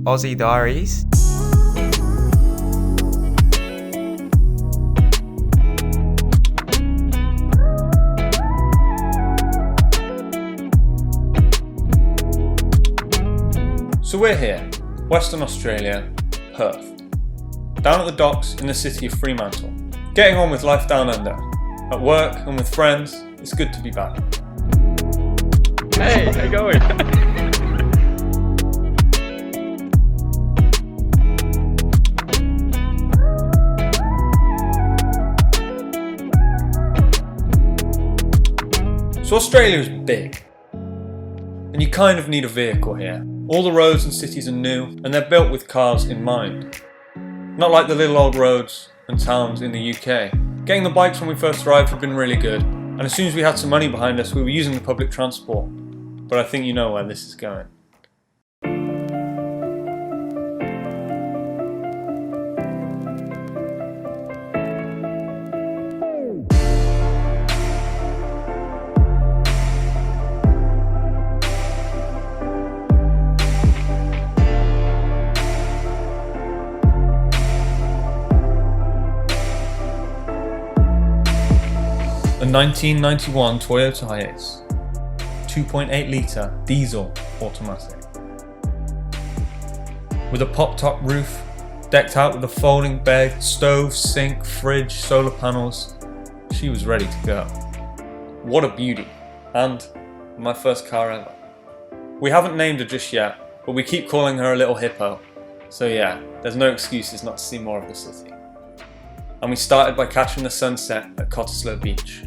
Aussie Diaries. So we're here, Western Australia, Perth. Down at the docks in the city of Fremantle. Getting on with life down under. At work and with friends, it's good to be back. Hey, how you going? So Australia is big, and you kind of need a vehicle here. All the roads and cities are new, and they're built with cars in mind. Not like the little old roads and towns in the UK. Getting the bikes when we first arrived had been really good, and as soon as we had some money behind us, we were using the public transport. But I think you know where this is going. A 1991 Toyota Hiace, 2.8 litre diesel automatic. With a pop-top roof, decked out with a folding bed, stove, sink, fridge, solar panels, she was ready to go. What a beauty, and my first car ever. We haven't named her just yet, but we keep calling her a little hippo, so yeah, there's no excuses not to see more of the city. And we started by catching the sunset at Cottesloe Beach.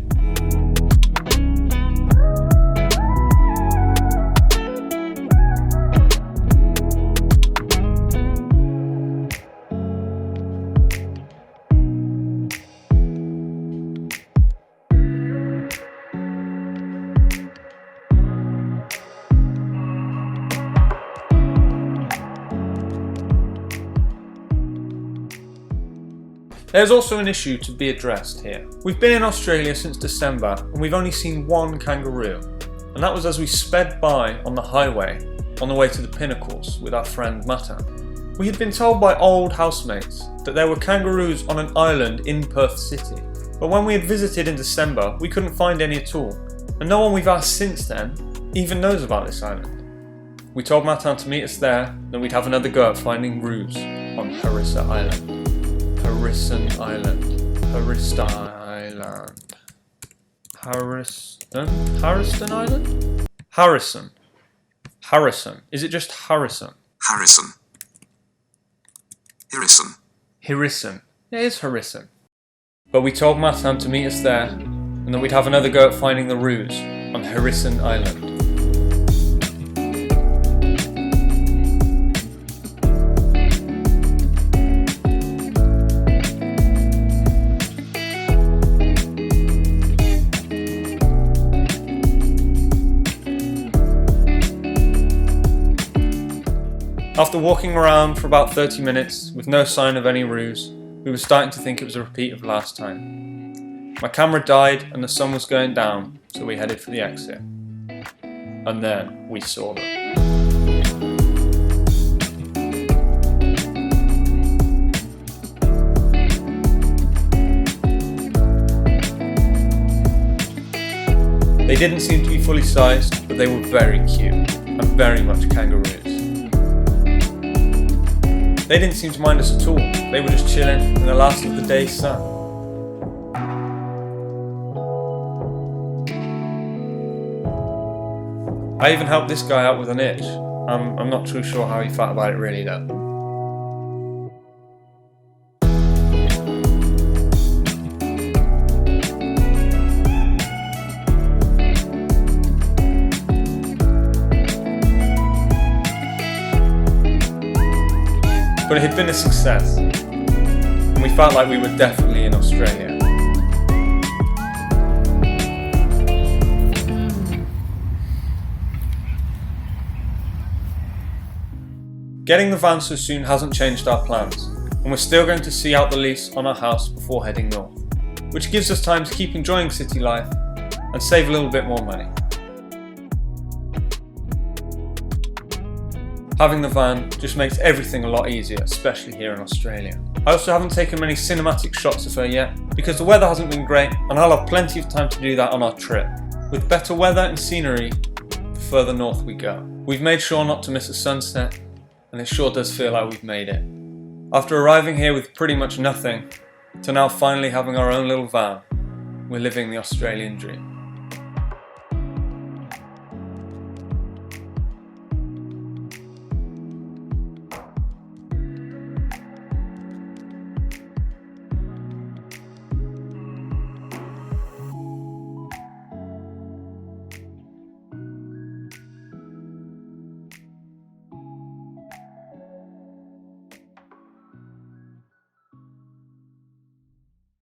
There's also an issue to be addressed here. We've been in Australia since December and we've only seen one kangaroo, and that was as we sped by on the highway on the way to the Pinnacles with our friend Matan. We had been told by old housemates that there were kangaroos on an island in Perth City, but when we had visited in December we couldn't find any at all, and no one we've asked since then even knows about this island. We told Matan to meet us there, then we'd have another go at finding roos on Harissa Island. Harrison Island. Harrison Island. Harrison Island? Harrison. Harrison. Is it just Harrison? Harrison. Harrison. Yeah, it is Harrison. But we told Matan to meet us there, and then we'd have another go at finding the roos on Harrison Island. After walking around for about 30 minutes with no sign of any roos, we were starting to think it was a repeat of last time. My camera died and the sun was going down, so we headed for the exit. And then we saw them. They didn't seem to be fully sized, but they were very cute and very much kangaroos. They didn't seem to mind us at all. They were just chilling in the last of the day's sun. I even helped this guy out with an itch. I'm not too sure how he felt about it really though. But it had been a success, and we felt like we were definitely in Australia. Getting the van so soon hasn't changed our plans, and we're still going to see out the lease on our house before heading north, which gives us time to keep enjoying city life and save a little bit more money. Having the van just makes everything a lot easier, especially here in Australia. I also haven't taken many cinematic shots of her yet, because the weather hasn't been great and I'll have plenty of time to do that on our trip. With better weather and scenery, the further north we go. We've made sure not to miss a sunset, and it sure does feel like we've made it. After arriving here with pretty much nothing, to now finally having our own little van, we're living the Australian dream.